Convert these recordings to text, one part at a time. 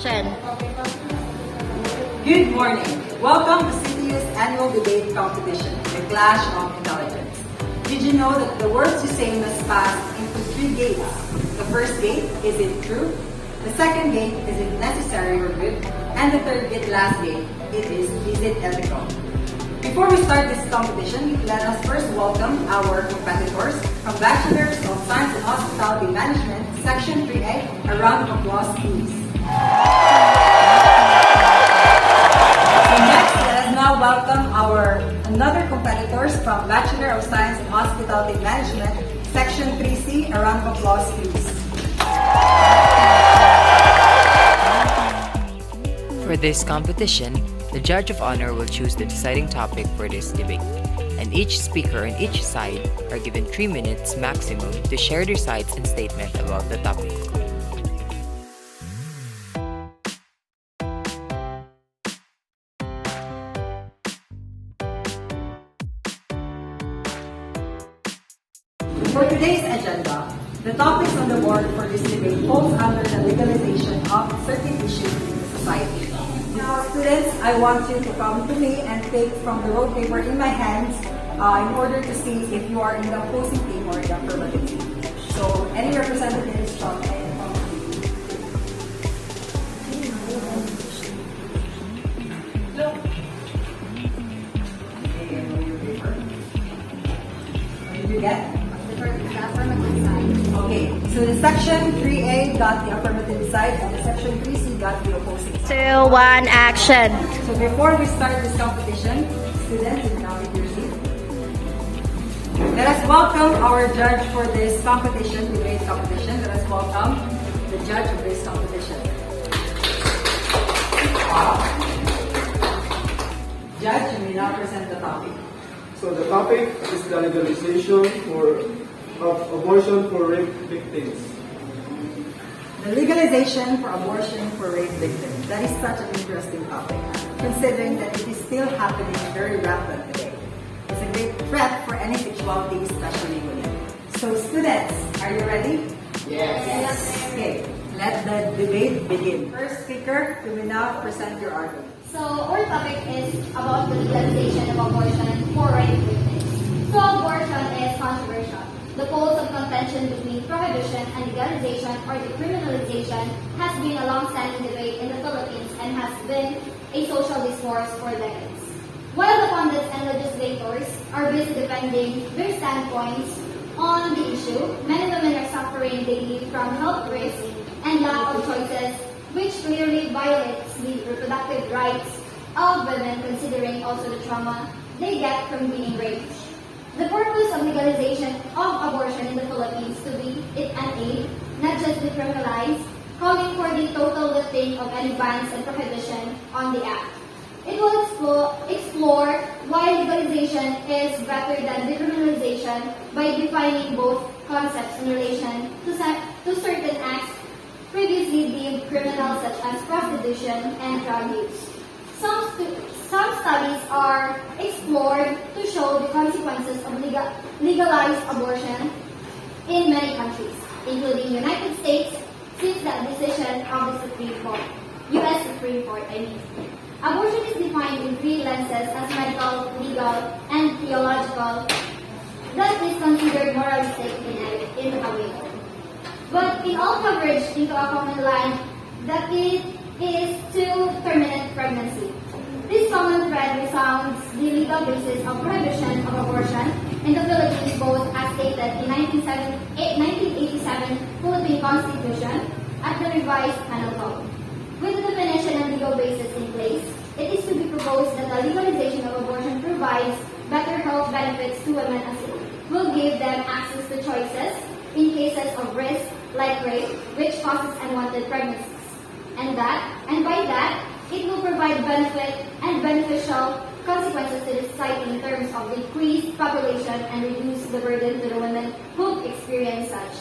action. Good morning. Welcome to CTU's annual debate competition, The Clash of Intelligence. Did you know that the words you say must pass into 3 gates? The first gate, is it true? The second gate, is it necessary or good? And the third gate, last gate, is it ethical? Before we start this competition, let us first welcome our competitors from Bachelor's of Science and Hospitality Management, Section 3A. A round of applause, please. So next, let us now welcome our another competitors from Bachelor of Science in Hospitality Management, Section 3C. A round of applause, please. For this competition, the Judge of Honor will choose the deciding topic for this debate, and each speaker on each side are given 3 minutes maximum to share their sides and statement about the topic. For today's agenda, the topics on the board for this debate falls under the legalization of certain issues in the society. Now, students, I want you to come to me and take from the roll paper in my hands in order to see if you are in the opposing team or in the affirmative team. So, any representatives from any of the No. Okay, and your paper. What did you get? The affirmative side. Okay, so the section 3A got the affirmative side and the section 3C got the opposing side. 2, 1, action. So before we start this competition, students, you can now take your seat. Let us welcome our judge for this competition, debate competition. Let us welcome the judge of this competition. Judge, you may now present the topic. So the topic is the legalization of abortion for rape victims. The legalization for abortion for rape victims. That is such an interesting topic, considering that it is still happening very rampant today. It's a great threat for any sexuality, especially women. So students, are you ready? Yes. Okay, let the debate begin. First speaker, you will now present your argument. So our topic is about the legalization of abortion for rape victims. So abortion is controversial. The poles of contention between prohibition and legalization or decriminalization has been a long-standing debate in the Philippines and has been a social discourse for decades. While the pundits and legislators are busy defending their standpoints on the issue, many women are suffering daily from health risks and lack of choices, which clearly violates the reproductive rights of women, considering also the trauma they get from being raped. The purpose of legalization of abortion in the Philippines to be an aid, not just decriminalize, calling for the total lifting of any bans and prohibition on the act. It will explore why legalization is better than decriminalization by defining both concepts in relation to certain acts previously deemed criminal, such as prostitution and drug use. Some studies are explored to show the consequences of legalized abortion in many countries, including United States, since the decision of the Supreme Court, U.S. Supreme Court, Abortion is defined in 3 lenses as medical, legal, and theological, that is considered moralistic in a way. But in all coverage into a common line that it is to terminate pregnancy. This common thread resounds the legal basis of prohibition of abortion in the Philippines, both as stated in 1987 Philippine Constitution at the revised Penal Code. With the definition and legal basis in place, it is to be proposed that the legalization of abortion provides better health benefits to women as it will give them access to choices in cases of risk like rape, which causes unwanted pregnancies. And by that, it will provide benefit and beneficial consequences to the society in terms of decreased population and reduce the burden to the women who experience such.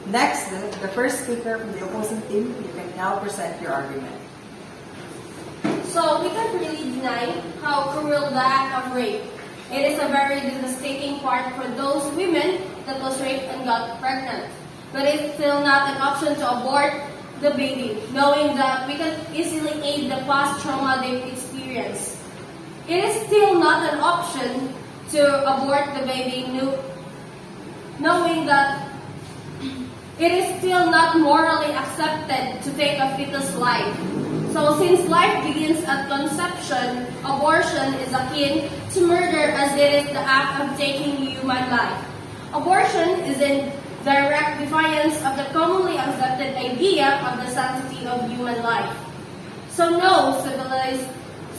Next, the first speaker from the opposing team, you can now present your argument. So we can't really deny how cruel the act of rape. It is a very devastating part for those women that was raped and got pregnant. But it's still not an option to abort the baby, knowing that we can easily aid the past trauma they've experienced. It is still not an option to abort the baby, knowing that it is still not morally accepted to take a fetus life. So since life begins at conception, abortion is akin to murder as it is the act of taking human life. Abortion is in direct defiance of the commonly accepted idea of the sanctity of human life. So no civilized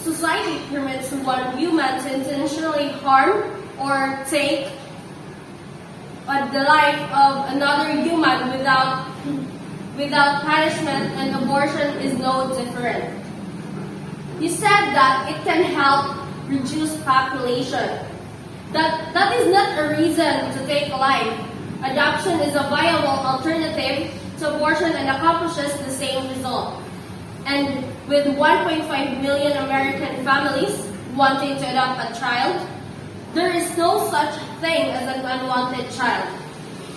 society permits one human to intentionally harm or take the life of another human without punishment, and abortion is no different. You said that it can help reduce population. That is not a reason to take life. Adoption is a viable alternative to abortion and accomplishes the same result. And with 1.5 million American families wanting to adopt a child, there is no such thing as an unwanted child.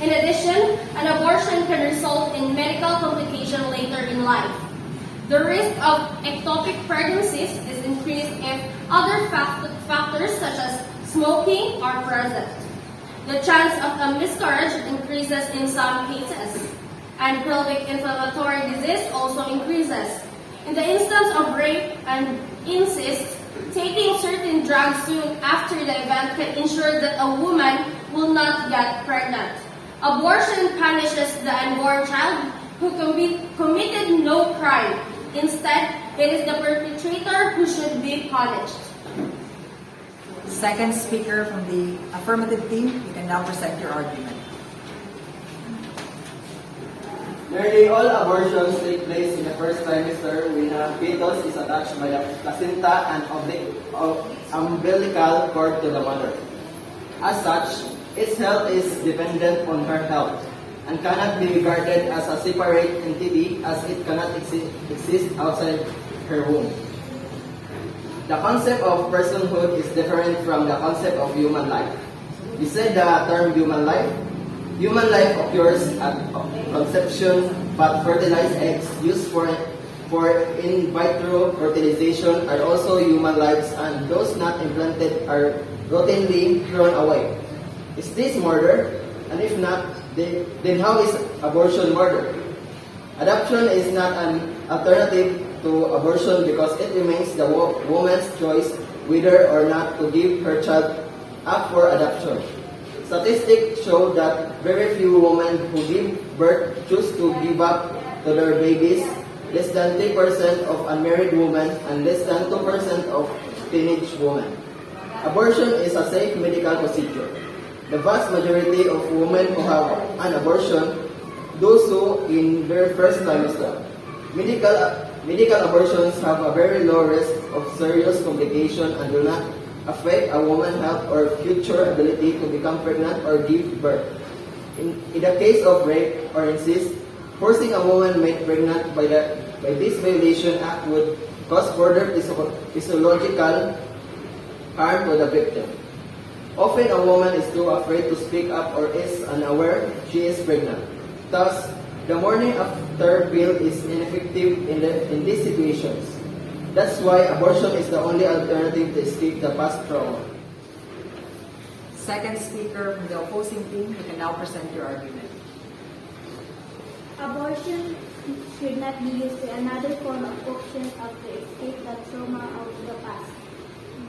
In addition, an abortion can result in medical complication later in life. The risk of ectopic pregnancies is increased if other factors such as smoking are present. The chance of a miscarriage increases in some cases, and pelvic inflammatory disease also increases. In the instance of rape and incest, taking certain drugs soon after the event can ensure that a woman will not get pregnant. Abortion punishes the unborn child who committed no crime. Instead, it is the perpetrator who should be punished. Second speaker from the affirmative team, you can now present your argument. Nearly all abortions take place in the first trimester when a fetus is attached by the placenta and umbilical cord to the mother. As such, its health is dependent on her health and cannot be regarded as a separate entity as it cannot exist outside her womb. The concept of personhood is different from the concept of human life. Beside the term human life occurs at conception, but fertilized eggs used for in vitro fertilization are also human lives, and those not implanted are routinely thrown away. Is this murder? And if not, then how is abortion murder? Adoption is not an alternative to abortion because it remains the woman's choice whether or not to give her child up for adoption. Statistics show that very few women who give birth choose to give up to their babies, less than 3% of unmarried women and less than 2% of teenage women. Abortion is a safe medical procedure. The vast majority of women who have an abortion do so in their first trimester. Medical abortions have a very low risk of serious complication and do not affect a woman's health or future ability to become pregnant or give birth. In the case of rape or incest, forcing a woman made pregnant by this violation act would cause further physiological harm to the victim. Often a woman is too afraid to speak up or is unaware she is pregnant. Thus, the morning after pill is ineffective in these situations. That's why abortion is the only alternative to escape the past trauma. Second speaker from the opposing team, you can now present your argument. Abortion should not be used as another form of option to escape the trauma of the past.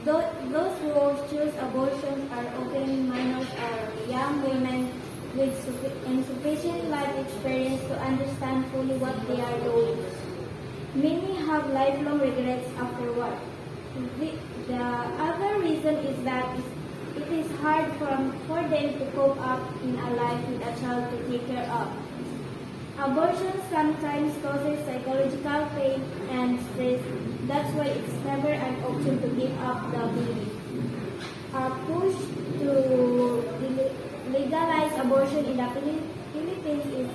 Those who choose abortion are often minors or young women with insufficient life experience to understand fully what they are doing. Many have lifelong regrets afterward. The other reason is that it is hard for them to cope up in a life with a child to take care of. Abortion sometimes causes psychological pain and stress. That's why it's never an option to give up the baby. A push to legalize abortion in the Philippines is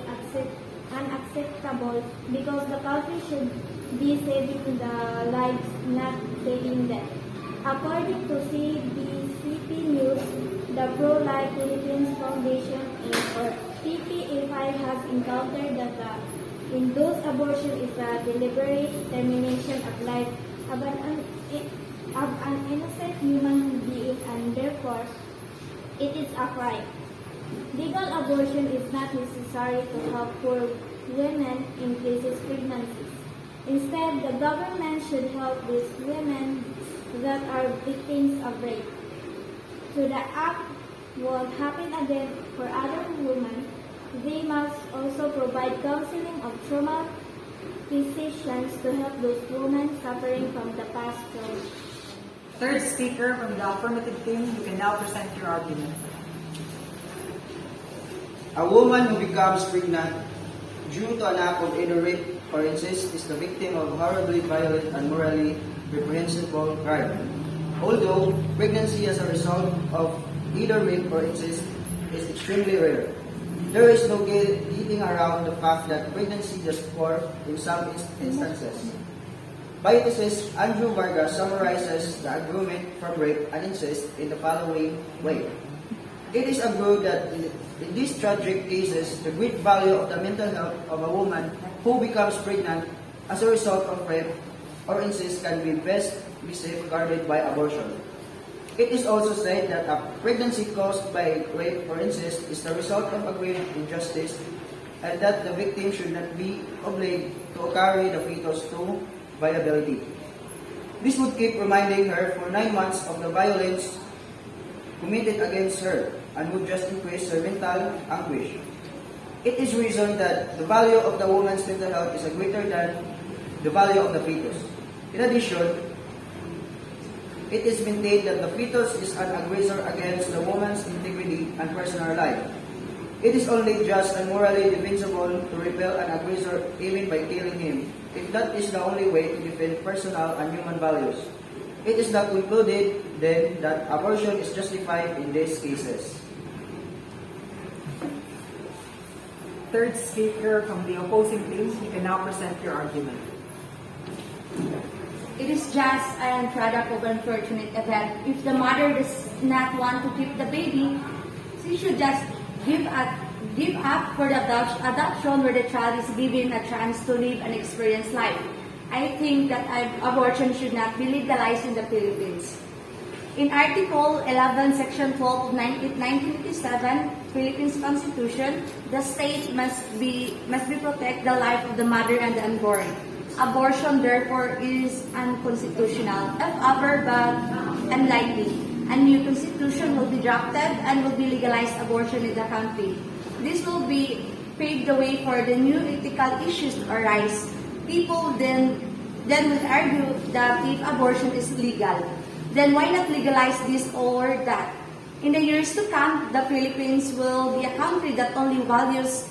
unacceptable because the country should be saving the lives, not taking them. According to CBCP News, the Pro-Life Philippines Foundation or PPFI has encountered that the in those abortion is a deliberate termination of life of an innocent human being, and therefore it is a crime. Legal abortion is not necessary to help poor women in cases pregnancies. Instead, the government should help these women that are victims of rape. So the act won't happen again for other women, they must also provide counseling of trauma physicians to help those women suffering from the past trauma. Third speaker from the affirmative team, you can now present your argument. A woman who becomes pregnant due to an act of either rape or incest is the victim of horribly violent and morally reprehensible crime. Although pregnancy as a result of either rape or incest is extremely rare, there is no getting around the fact that pregnancy does occur in some instances. Bioethicist Andrew Vargas summarizes the argument from rape and incest in the following way. It is argued that in these tragic cases, the great value of the mental health of a woman who becomes pregnant as a result of rape or incest can be best be safeguarded by abortion. It is also said that a pregnancy caused by rape or incest is the result of a grave injustice, and that the victim should not be obliged to carry the fetus to viability. This would keep reminding her for 9 months of the violence committed against her and would just increase her mental anguish. It is reasoned that the value of the woman's mental health is greater than the value of the fetus. In addition, it is maintained that the fetus is an aggressor against the woman's integrity and personal life. It is only just and morally defensible to repel an aggressor even by killing him, if that is the only way to defend personal and human values. It is not concluded, then, that abortion is justified in these cases. Third speaker from the opposing team, you can now present your argument. It is just a product of unfortunate event. If the mother does not want to keep the baby, she should just give up for the adoption where the child is given a chance to live and experience life. I think that abortion should not be legalized in the Philippines. In Article 11, Section 12 of 1987 Philippines Constitution, the state must protect the life of the mother and the unborn. Abortion, therefore, is unconstitutional, if ever, but unlikely. A new constitution will be drafted and will be legalized abortion in the country. This will be pave the way for the new ethical issues to arise. People then will argue that if abortion is legal, then why not legalize this or that? In the years to come, the Philippines will be a country that only values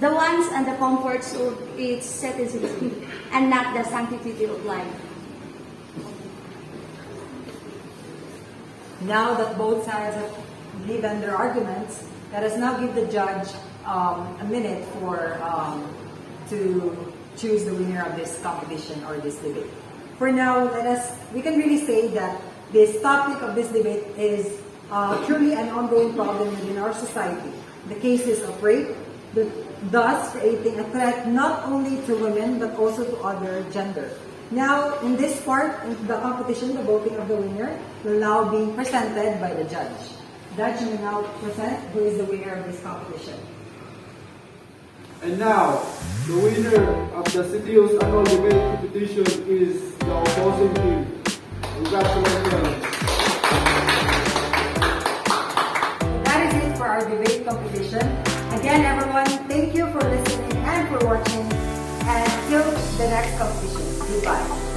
the wants and the comforts of its citizens and not the sanctity of life. Now that both sides have given their arguments, let us now give the judge a minute to choose the winner of this competition or this debate. For now, we can really say that this topic of this debate is truly an ongoing problem within our society. The cases of rape, thus creating a threat not only to women but also to other gender. Now, in this part, in the competition, the voting of the winner will now be presented by the judge. Judge, you will now present who is the winner of this competition. And now, the winner of the CTU's annual debate competition is the opposing team. Congratulations. That is it for our debate competition. Again, everyone, thank you for listening and for watching. And till the next competition. Goodbye.